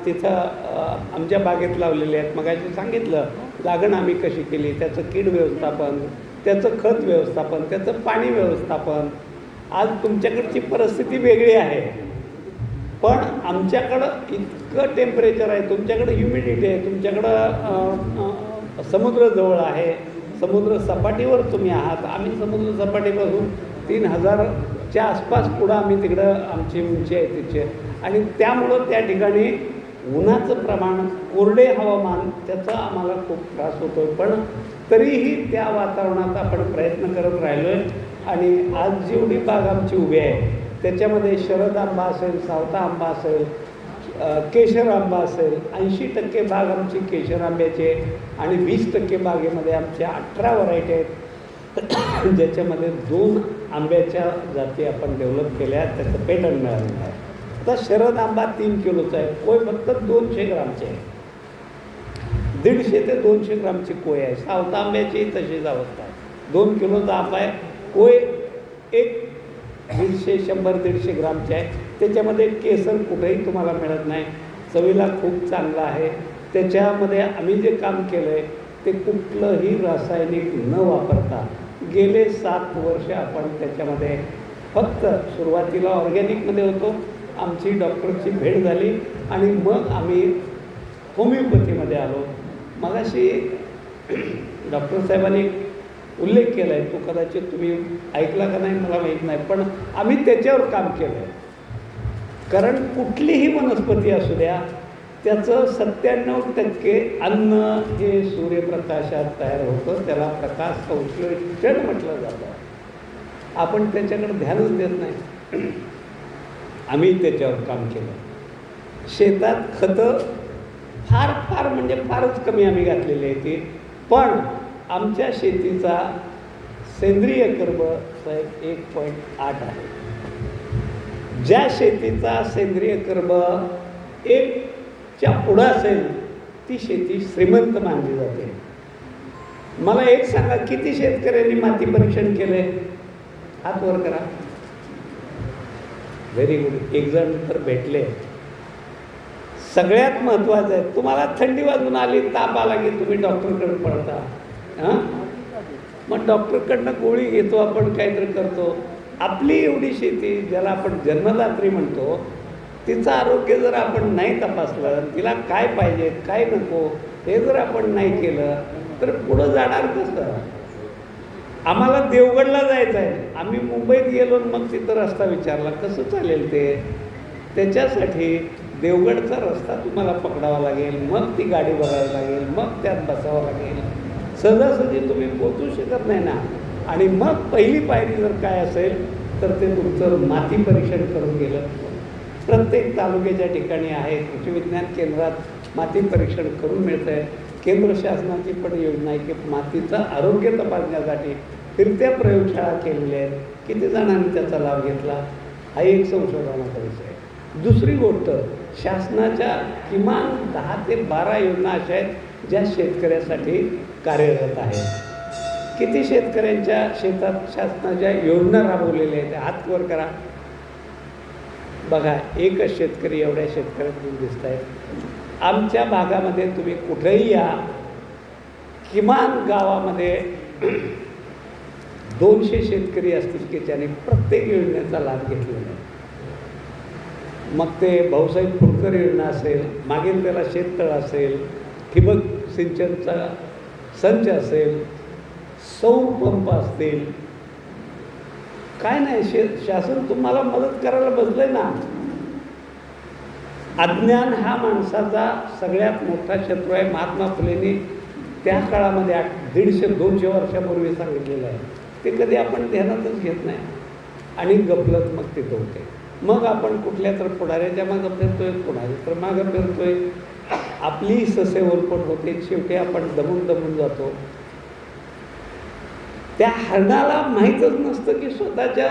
तिथं आमच्या बागेत लावलेल्या आहेत, मगाशी सांगितलं लागण आम्ही कशी केली, त्याचं कीड व्यवस्थापन, त्याचं खत व्यवस्थापन, त्याचं पाणी व्यवस्थापन. आज तुमच्याकडची परिस्थिती वेगळी आहे. पण आमच्याकडं इतकं टेम्परेचर आहे, तुमच्याकडं ह्युमिडिटी आहे, तुमच्याकडं समुद्र जवळ आहे, समुद्र सपाटीवर तुम्ही आहात. आम्ही समुद्र सपाटीपासून 3000च्या आसपास पुढं आम्ही तिकडं आमची उंची आहे तिचे, आणि त्यामुळं त्या ठिकाणी उन्हाचं प्रमाण, कोरडे हवामान, त्याचा आम्हाला खूप त्रास होतो आहे. पण तरीही त्या वातावरणात आपण प्रयत्न करत राहिलो आहे. आणि आज जेवढी बाग आमची उभी आहे त्याच्यामध्ये शरद आंबा असेल, सावता आंबा असेल, केशर आंबा असेल, 80% बाग आमची केशर आंब्याची आहे आणि 20% बागेमध्ये आमच्या 18 व्हरायटी आहेत, ज्याच्यामध्ये 2 आंब्याच्या जाती आपण डेव्हलप केल्या, त्याचं पेटंट मिळालेलं आहे. आता शरद आंबा 3 किलोचा आहे, कोय फक्त 200 ग्रामचे आहे, 150 ते 200 ग्रामची कोय आहे. सावता आंब्याची तशीच अवस्था आहे, 2 किलोचा आंबा आहे, कोय 150-100-150 ग्रामचे आहे. त्याच्यामध्ये केसर कुठेही तुम्हाला मिळत नाही, चवीला खूप चांगलं आहे. त्याच्यामध्ये आम्ही जे काम केलं आहे ते कुठलंही रासायनिक न वापरता गेले 7 वर्ष आपण त्याच्यामध्ये फक्त सुरुवातीला ऑर्गॅनिकमध्ये होतो. आमची डॉक्टरची भेट झाली आणि मग आम्ही होमिओपॅथीमध्ये आलो. मगाशी डॉक्टर साहेबांनी उल्लेख केला आहे, तो कदाचित तुम्ही ऐकला का नाही मला माहीत नाही, पण आम्ही त्याच्यावर काम केलं आहे. कारण कुठलीही वनस्पती असू द्या, त्याचं 97% अन्न हे सूर्यप्रकाशात तयार होतं, त्याला प्रकाश संश्लेषण म्हटलं जातं. आपण त्याच्याकडे ध्यानच देत नाही. आम्ही त्याच्यावर काम केलं. शेतात खतं फार म्हणजे फारच कमी आम्ही घातलेली आहे ती, पण आमच्या शेतीचा सेंद्रिय कर्ब साहेब 1.8 आहे. ज्या शेतीचा सेंद्रिय कर्ब 1च्या पुढं असेल ती शेती श्रीमंत मानली जाते. मला एक सांगा, किती शेतकऱ्यांनी माती परीक्षण केले? हात वर करा. व्हेरी गुड, एक जण तर भेटले. सगळ्यात महत्त्वाचं आहे, तुम्हाला थंडी वाजून आली, ताप आला की तुम्ही डॉक्टरकडे पळता. हां, मग डॉक्टरकडनं गोळी घेतो, आपण काहीतरी करतो. आपली एवढी शेती, ज्याला आपण जन्मदात्री म्हणतो, तिचं आरोग्य जर आपण नाही तपासलं, तिला काय पाहिजे काय नको हे जर आपण नाही केलं तर पुढं जाणार कसं? आम्हाला देवगडला जायचं आहे, आम्ही मुंबईत गेलो मग तिथं रस्ता विचारला, कसं चालेल ते? त्याच्यासाठी देवगडचा रस्ता तुम्हाला पकडावा लागेल, मग ती गाडी बघायला लागेल, मग त्यात बसावं लागेल. सहजासहजी तुम्ही पोचू शकत नाही ना. आणि मग पहिली पायरी जर काय असेल तर ते तुमचं माती परीक्षण करून गेलं. प्रत्येक तालुक्याच्या ठिकाणी आहे, कृषी विज्ञान केंद्रात माती परीक्षण करून मिळतं आहे. केंद्र शासनाची पण योजना आहे की मातीचं आरोग्य तपासण्यासाठी फिरत्या प्रयोगशाळा केलेल्या आहेत. किती जणांनी त्याचा लाभ घेतला हा एक संशोधनाचा विषय आहे. दुसरी गोष्ट, शासनाच्या किमान 10 ते 12 योजना अशा आहेत ज्या शेतकऱ्यासाठी कार्यरत आहेत. किती शेतकऱ्यांच्या शेतात शासनाच्या योजना राबवलेल्या आहेत? हात वर करा. बघा, एकच शेतकरी एवढ्या शेतकऱ्यांतून दिसत आहेत. आमच्या भागामध्ये तुम्ही कुठेही या, किमान गावामध्ये 200 शेतकरी असतील की ज्याने प्रत्येक योजनेचा लाभ घेतलेला आहे. मग ते भाऊसाहेब फुलकर योजना असेल, मागील त्याला शेततळ असेल, ठिबक सिंचनचा संच असेल, सौर पंप असतील, काय नाही, शासन तुम्हाला मदत करायला बसलं आहे ना. अज्ञान हा माणसाचा सगळ्यात मोठा शत्रू आहे. महात्मा फुलेंनी त्या काळामध्ये 150-200 वर्षापूर्वी सांगितलेलं आहे. ते कधी आपण ध्यानातच घेत नाही आणि गफलत मग तिथं होते. मग आपण कुठल्या तर पुढाऱ्याच्या मागं फिरतोय, पुढारी तर मागं फिरतोय, आपली ससे ओलपट होते. शेवटी आपण दमून जातो. त्या हरणाला माहीतच नसतं की स्वतःच्या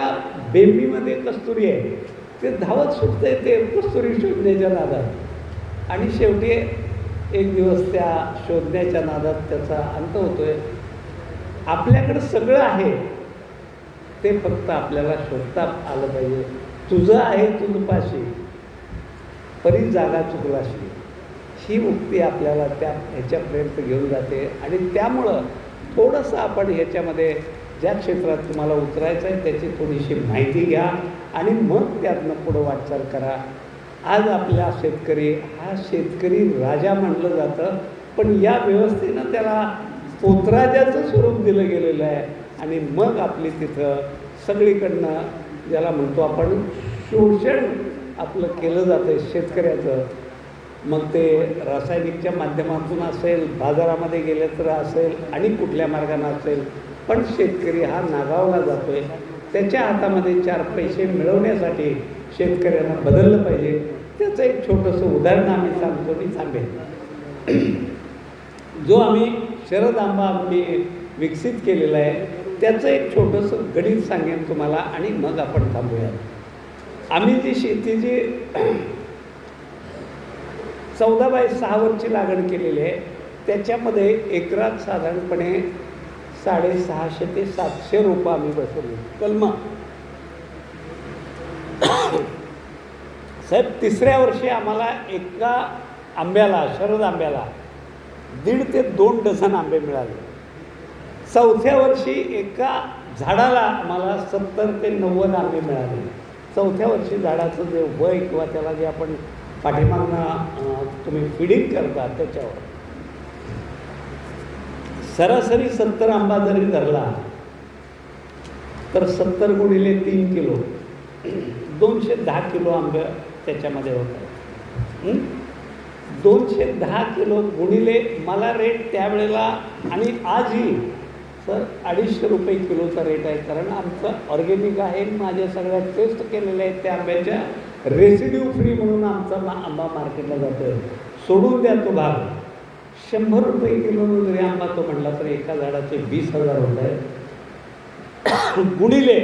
बेंबीमध्ये कस्तुरी आहे. ते धावत सुटते ते कस्तुरी शोधण्याच्या नादात, आणि शेवटी एक दिवस त्या शोधण्याच्या नादात त्याचा अंत होतो आहे. आपल्याकडं सगळं आहे, ते फक्त आपल्याला शोधता आलं पाहिजे. तुझं आहे तुझं पाशी, परी जागा चुकलाशी, ही उक्ती आपल्याला त्या ह्याच्यापर्यंत घेऊन जाते. आणि त्यामुळं थोडंसं आपण ह्याच्यामध्ये ज्या क्षेत्रात तुम्हाला उतरायचं आहे त्याची थोडीशी माहिती घ्या आणि मग त्यातनं पुढं वाटचाल करा. आज आपला शेतकरी हा शेतकरी राजा म्हणलं जातं, पण या व्यवस्थेनं त्याला पोतराजाचं स्वरूप दिलं गेलेलं आहे. आणि मग आपली तिथं सगळीकडनं ज्याला म्हणतो आपण शोषण आपलं केलं जातं शेतकऱ्याचं. मग ते रासायनिकच्या माध्यमातून असेल, बाजारामध्ये गेले तर असेल, आणि कुठल्या मार्गाने असेल, पण शेतकरी हा नागावला जातो आहे. त्याच्या हातामध्ये 4 पैसे मिळवण्यासाठी शेतकऱ्यांना बदललं पाहिजे. त्याचं एक छोटंसं उदाहरण आम्ही सांगतो, मी थांबेन. जो आम्ही शरद आंबा आम्ही विकसित केलेला आहे, त्याचं एक छोटंसं गणित सांगेन तुम्हाला, आणि मग आपण थांबूया. आम्ही जी शेतीची 14x6 लागण केलेली आहे, त्याच्यामध्ये एकरात साधारणपणे 650 ते 700 रोपं आम्ही बसवली कलमं. साहेब, 3ऱ्या वर्षी आम्हाला एका आंब्याला, शरद आंब्याला 1.5 ते 2 डझन आंबे मिळाले. 4थ्या वर्षी एका झाडाला आम्हाला 70 ते 90 आंबे मिळाले. 4थ्या वर्षी झाडाचं जे वय किंवा त्याला जे आपण पाठीमागनं तुम्ही फिडिंग करता त्याच्यावर सरासरी 70 आंबा जरी धरला तर 70 गुणिले 3 किलो 210 किलो आंबे त्याच्यामध्ये होतात. 210 किलो गुणिले मला रेट त्यावेळेला आणि आजही सर 250 रुपये किलोचा रेट आहे. कारण आमचं ऑर्गॅनिक आहे, माझ्या सगळ्या टेस्ट केलेल्या आहेत त्या आंब्याच्या, रेसिड्यू फ्री म्हणून आमचा आंबा मार्केटला जातो आहे. सोडून द्या तो भाग, 100 रुपये किलोनं जरी आंबा तो म्हटला तर एका झाडाचे 20,000 होत आहे. गुणिले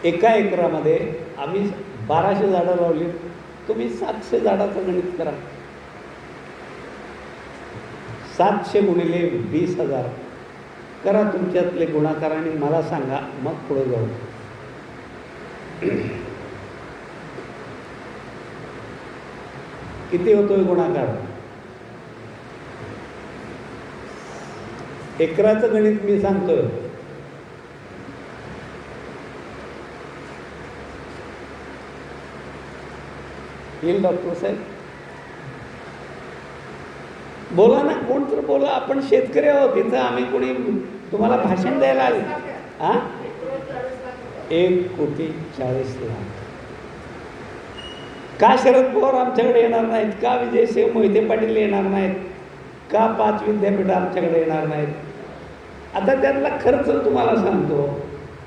एका एकरामध्ये आम्ही 1200 झाडं लावली. तुम्ही 700 झाडाचं गणित करा. 700 गुणिले 20,000 करा तुमच्यातले गुणाकार आणि मला सांगा, मग पुढे जाऊ. किती होतोय गुणाकार? एकराचं गणित मी सांगतोय. येईल डॉक्टर साहेब? बोला ना, कोण तर बोला. आपण शेतकरी आहोत इथं, आम्ही कोणी तुम्हाला भाषण द्यायला आले? हां, 1,40,00,000. का शरद पवार आमच्याकडे येणार नाहीत? का विजयसिंह मोहिते पाटील येणार नाहीत? का 5 विद्यापीठं आमच्याकडे येणार नाहीत? आता त्यातला खर्च तुम्हाला सांगतो.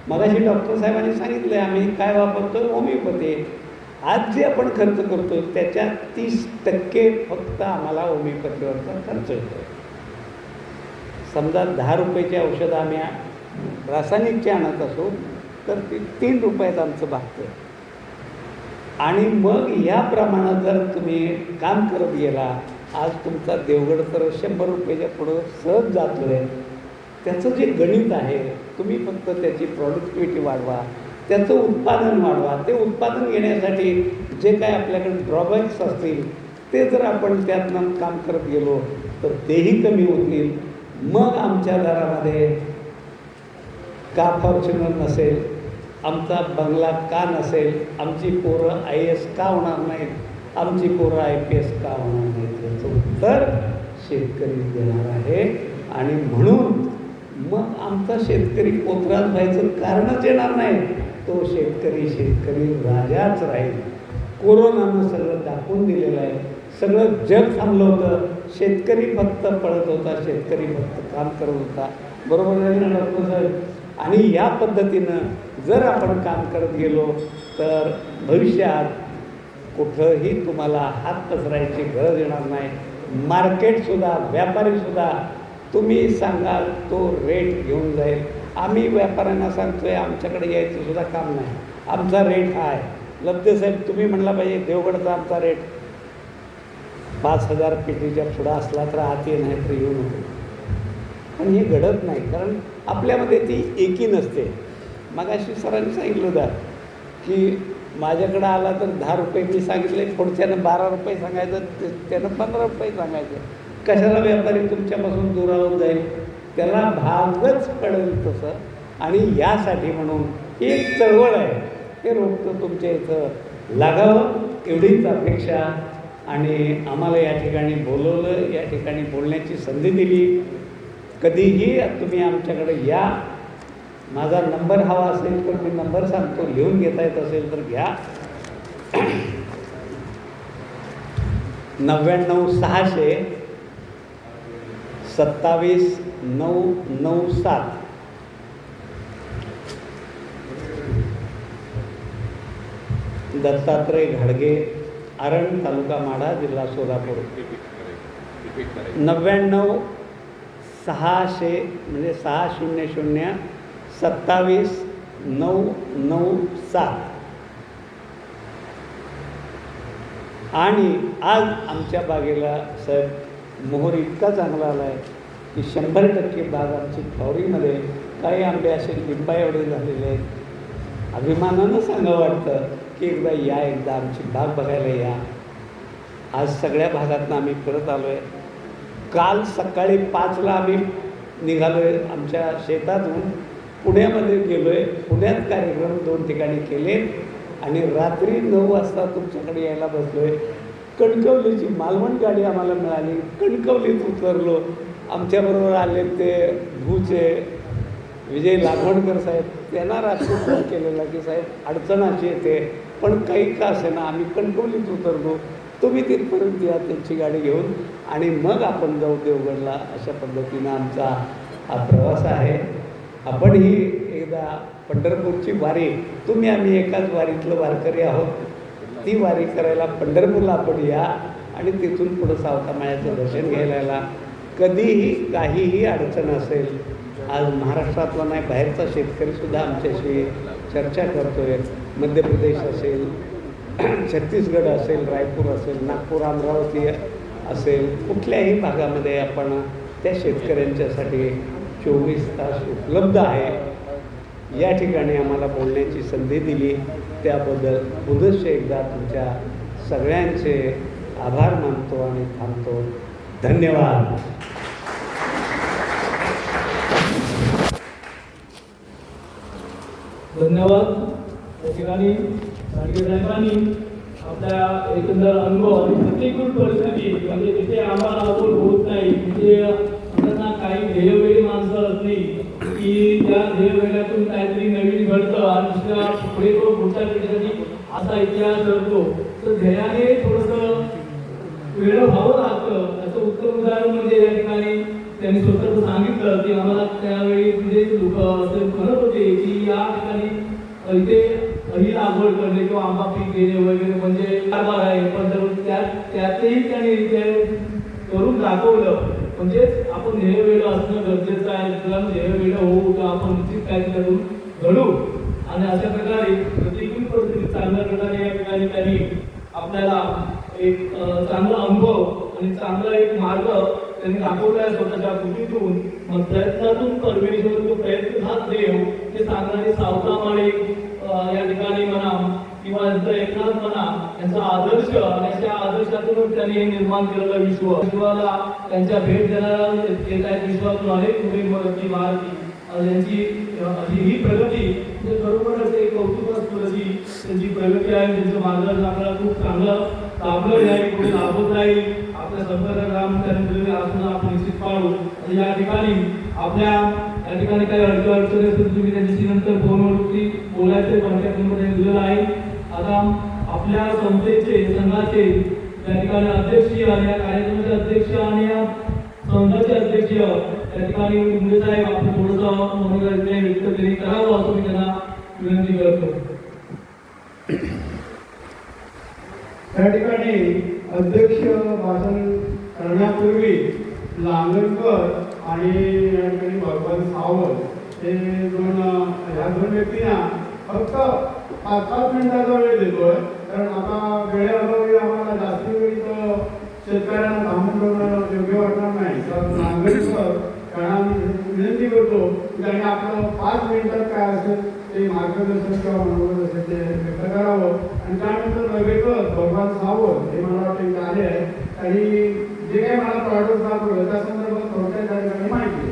मगाशी डॉक्टर साहेबांनी सांगितलं आहे आम्ही काय वापरतो, होमिओपॅथी. आज जे आपण खर्च करतो त्याच्या 30% फक्त आम्हाला होमिओपॅथीवरचा खर्च येतो. समजा 10 रुपयाची औषधं आम्ही रासायनिकची आणत असो तर ती 3 रुपयात आमचं भागतं. आणि मग या प्रमाणात जर तुम्ही काम करत गेला, आज तुमचा देवगड तर 100 रुपयाच्या पुढं सहज जातो आहे. त्याचं जे गणित आहे, तुम्ही फक्त त्याची प्रॉडक्टिव्हिटी वाढवा, त्याचं उत्पादन वाढवा. ते उत्पादन घेण्यासाठी जे काय आपल्याकडे ड्रॉबॅक्स असतील ते जर आपण त्यातनं काम करत गेलो तर तेही कमी होतील. मग आमच्या घरामध्ये का फॉर्च्युनर नसेल, आमचा बंगला का नसेल, आमची पोरं IAS का होणार नाहीत, आमची पोरं IPS का होणार नाहीत, याचं उत्तर शेतकरी देणार आहे. आणि म्हणून मग आमचा शेतकरी पोतराज व्हायचं कारणच येणार नाही. तो शेतकरी राजाच राहील. कोरोनानं सगळं दाखवून दिलेलं आहे. सगळं जग थांबलं होतं, शेतकरी फक्त पळत होता, शेतकरी फक्त काम करत होता. बरोबर आहे ना डॉक्टर साहेब? आणि या पद्धतीनं जर आपण काम करत गेलो तर भविष्यात कुठंही तुम्हाला हात पसरायची गरज येणार नाही. मार्केटसुद्धा, व्यापारीसुद्धा तुम्ही सांगाल तो रेट घेऊन जाईल. आम्ही व्यापाऱ्यांना सांगतो आहे आमच्याकडे यायचं सुद्धा काम नाही, आमचा रेट हा आहे. लब्धे साहेब तुम्ही म्हणला पाहिजे देवगडचा आमचा रेट 5,000 पेटीच्या पुढं असला तर आत ये, नाही तर येऊ नको. पण हे घडत नाही, कारण आपल्यामध्ये ती एकी नसते. मगाशी सरांनी सांगितलं होतं की माझ्याकडं आला तर 10 रुपये मी सांगितले, पुढच्यानं 12 रुपये सांगायचं, त्यानं 15 रुपये सांगायचं. कशाला व्यापारी तुमच्यापासून दुरावून जाईल? त्याला भागच पडेल तसं. आणि यासाठी म्हणून ही एक चळवळ आहे. हे रोपटं तुमच्या इथं लागावं एवढीच अपेक्षा. आणि आम्हाला या ठिकाणी बोलवलं, या ठिकाणी बोलण्याची संधी दिली. कधीही तुम्ही आमच्याकडे या. माझा नंबर हवा असेल तर मी नंबर सांगतो, लिहून घेता येत असेल तर घ्या. 99-600-27997. दत्तात्रय घाडगे, आरण, तालुका माढा, जिल्हा सोलापूर. 99-600 म्हणजे 600-27997. आणि आज आमच्या बागेला साहेब मोहर इतका चांगला आला आहे की 100% बाग आमची फ्लॉवरिंगमध्ये. काही आंबे असे लिंबा एवढे झालेले आहेत. अभिमानानं सांगावं वाटतं की एकदा आमची बाग बघायला या. आज सगळ्या भागातनं आम्ही फिरत आलो आहे. काल सकाळी 5ला आम्ही निघालो आहे आमच्या शेतातून, पुण्यामध्ये गेलो आहे. पुण्यात कार्यक्रम 2 ठिकाणी केले आणि रात्री 9 वाजता तुमच्याकडे यायला बसलो आहे. कणकवलीची मालवण गाडी आम्हाला मिळाली. कणकवलीत उतरलो. आमच्याबरोबर आले ते भूचे विजय लागवणकर साहेब, त्यांना रात्री फोन केलेला की साहेब अडचण अशी येते, पण काही का असेना आम्ही कणकवलीत उतरलो, तुम्ही तिथपर्यंत या त्यांची गाडी घेऊन आणि मग आपण जाऊ देवगडला. अशा पद्धतीनं आमचा हा प्रवास आहे. आपणही एकदा पंढरपूरची वारी, तुम्ही आम्ही एकाच वारीतलं वारकरी आहोत, ती वारी करायला पंढरपूरला आपण या आणि तिथून पुढं सावतामाळ्याचं दर्शन घ्यायला यायला. कधीही काहीही अडचण असेल, आज महाराष्ट्रातला नाही बाहेरचा शेतकरीसुद्धा आमच्याशी चर्चा करतो आहे. मध्य प्रदेश असेल, छत्तीसगड असेल, रायपूर असेल, नागपूर, अमरावती असेल, कुठल्याही भागामध्ये आपण त्या शेतकऱ्यांच्यासाठी 24 तास उपलब्ध आहे. या ठिकाणी आम्हाला बोलण्याची संधी दिली त्याबद्दल पुनश्च एकदा तुमच्या सगळ्यांचे आभार मानतो आणि थांबतो. धन्यवाद. धन्यवाद. या ठिकाणी साळगे साहेबांनी आपल्या एकंदर अनुभव आणि प्रतिकूल परिस्थिती म्हणजे तिथे आम्हाला आपण होत नाही, म्हणजे आपल्याला काही ध्येयवेळी माणसं असली की त्या ध्येयवेळातून काहीतरी नवीन घडतं आणि दुसऱ्या पुढे तो पुढच्या पिढीसाठी असा इतिहास घडतो. तर ध्येयाने थोडंसं वेळ व्हावं लागतं. त्याचं उत्तम उदाहरण म्हणजे या ठिकाणी त्यांनी स्वतः सांगितलं की आम्हाला त्यावेळी म्हणजे लोक असे म्हणत होते की या ठिकाणी इथे ही लागवड करणे किंवा आंबा पीक घेणे वगैरे म्हणजे कारभार आहे, पण त्यातही त्यांनी ते करून दाखवलं. म्हणजे आपण ध्येयवेळ असणं गरजेचं आहे. ध्येयवेळ होऊ तर आपण निश्चित काही त्यातून घडू. आणि अशा प्रकारे प्रतिकूल परिस्थिती चांगल्या प्रकारे या ठिकाणी त्यांनी आपल्याला एक चांगला अनुभव आणि चांगला एक मार्ग त्यांनी दाखवला आहे स्वतःच्या कृतीतून. मग प्रयत्नातून परमेश्वर तो प्रयत्न हाच देव हे सांगणारे सावतामाळे या ठिकाणी म्हणा किंवा एकनाथ म्हणा यांचा आदर्श आणि त्या आदर्शातूनच त्यांनी हे निर्माण केलेलं विश्वाला त्यांच्या भेट देणारा येत आहेत. विश्वातून अनेक पुढे मराठी यांची ही प्रगती म्हणजे खरोखरच एक कौतुकास्पद त्यांची प्रगती आहे. त्यांचं मार्गदर्शन आपल्याला खूप चांगलं लाभलं आहे, पुढे लाभत राहील. आपल्या संपर्कात असून आपण निश्चित पाडू. या ठिकाणी आपल्या या ठिकाणी काही अडचणी असतील तुम्ही त्यांच्याशी नंतर फोनवरती बोलायचे कॉन्टॅक्टमध्ये दिलेलं आहे. आता आपल्या संस्थेचे संघाचे या ठिकाणी अध्यक्ष आणि या कार्यक्रमाचे अध्यक्ष आणि या संघाचे अध्यक्ष या ठिकाणी मुंडे साहेब आपण थोडंसं मनोगत व्यक्त तरी करावं असं मी त्यांना विनंती करतो. त्या ठिकाणी अध्यक्ष भाषण करण्यापूर्वी लांगणकर आणि या ठिकाणी भगवान सावंत हे ह्या दोन व्यक्तींना फक्त 5-5 मिनिटाचा वेळ देतोय. कारण आता वेळेअभावी आम्हाला जास्त वेळ शेतकऱ्यांना थांबून ठेवणं योग्य वाटणार नाही. तर नांगरकर त्यांना विनंती करतो की त्यांनी आपलं 5 मिनिटात काय असेल ते मार्गदर्शन किंवा मनोगत असेल ते व्यक्त करावं. आणि त्यानंतर नवेकर भगवान सावंत हे मला वाटतं आले आहे. आणि जे काही मला प्रॉडक्ट दाखवलं त्या संदर्भात थोडक्यात त्या ठिकाणी माहिती आहे.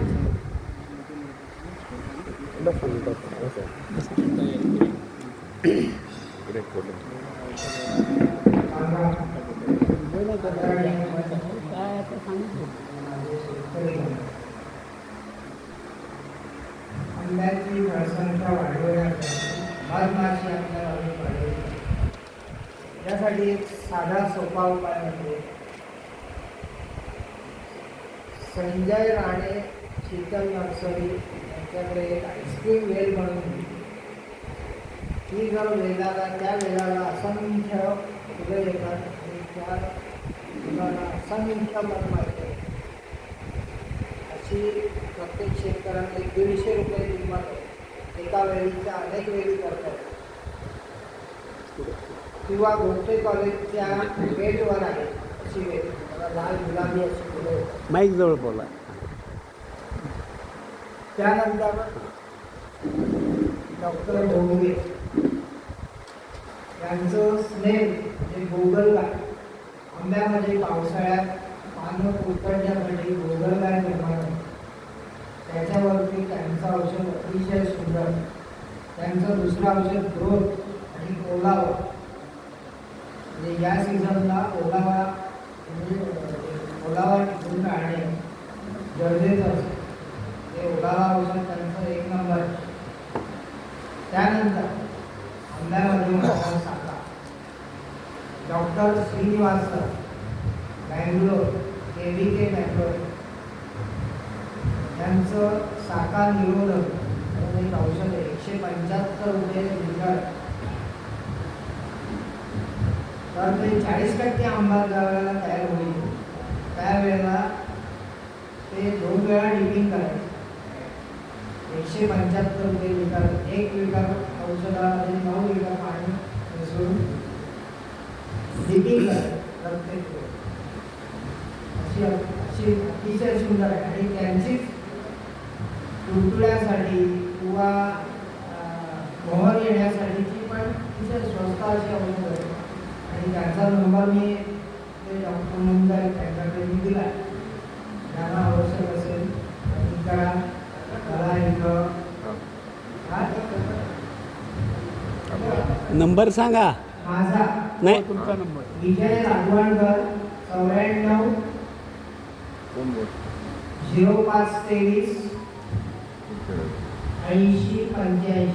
आंब्याची जनसंख्या वाढवण्यासाठी मधमाशी आपल्या गावी वाढवली. यासाठी एक साधा सोपा उपाय म्हणजे संजय राणे शीतल नर्सरी यांच्याकडे एक आईस्क्रीम वेल म्हणून आहे. ही जर वेलाला त्या वेलाला असंख्य फुलं येतात आणि त्या फुलांना असंख्य मधमाशी येतात. अशी प्रत्येक शेतकऱ्यांना 150 रुपये किंमत एका वेळीच्या अनेक वेळी करतात. किंवा गोष्टी कॉलेजच्या गेटवर आहे अशी वेळ लाल गुलाबी अशी फुलं येतात. माईक जवळ बोला. त्यानंतर डॉक्टर भोंगरे यांचं स्नेल म्हणजे गोगलगाय, आंब्यामध्ये पावसाळ्यात पानं उतरण्यासाठी गोगलगाय निर्माण होते. त्याच्यावरती त्यांचं औषध अतिशय सुंदर. त्यांचं दुसरं औषध ग्रोथ आणि ओलावा, म्हणजे या सीझनला ओलावा टिकून राहणे गरजेचं असतं. ते ओलावा औषध त्यांचं एक नंबर. त्यानंतर आंब्यामध्ये माझा साखा डॉक्टर श्रीनिवासन बँगलोर KVK बँगलोर यांचं साखा निरोधक म्हणून एक औषध आहे. 175 रुपये लिटर. तर ते 40% आंबा ज्यावेळेला तयार होईल त्यावेळेला ते 2 वेळा डिपिंग करायचं. 175 रुपये लिटर. 1 लिटर औषधामध्ये 9 लिटर पाणी मिसळून डिपिंग करायचं प्रत्येक वेळी. अशी अतिशय सुंदर आहे. आणि त्यांचीच तुडतुड्यासाठी किंवा मोहर येण्यासाठीची पण अतिशय स्वस्त अशी औषध आहे. आणि त्यांचा नंबर मी ते डॉक्टर मुंबई त्यांच्याकडे मी दिला आहे. त्यांना आवश्यक असेल करा. मला इथं नंबर सांगा. माझा नाही, तुमचा नंबर विजय राघवणकर 94 0523 8085.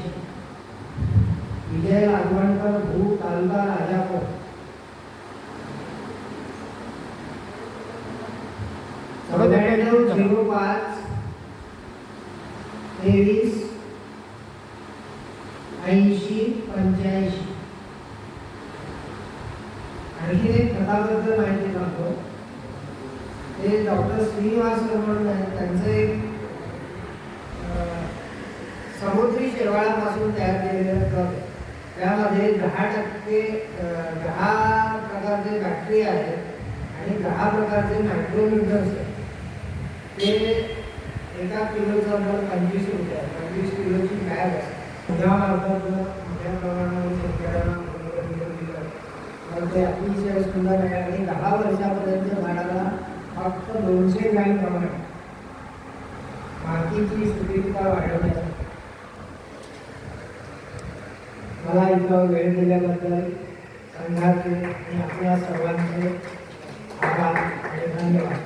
विजय राघवणकर, भू, तालुका राजापूर. चौऱ्याण्णव 05 23 80 85. आणखी एक खताबद्दल माहिती सांगतो. ते डॉक्टर श्रीनिवासन म्हणून आहे. त्यांचं एक समुद्री शेवाळापासून तयार केलेलं खत आहे. त्यामध्ये 10 प्रकारचे बॅक्टेरिया आहेत आणि 10 प्रकारचे मायक्रोन्यूट्रन्स आहेत. ते एका किलोचा दर 25 रुपये आहे. 25 किलोची बॅग आहे. उद्यामार्फत मोठ्या प्रमाणावर शेतकऱ्यांना दिलं तर ते अतिशय सुंदर आहे. आणि 10 वर्षापर्यंत झाडाला फक्त 200 ग्रॅम प्रमाण मातीची सुपीकता वाढवण्यासाठी. मला इथं वेळ दिल्याबद्दल संघाचे आणि आपल्या सर्वांचे आभार आणि धन्यवाद.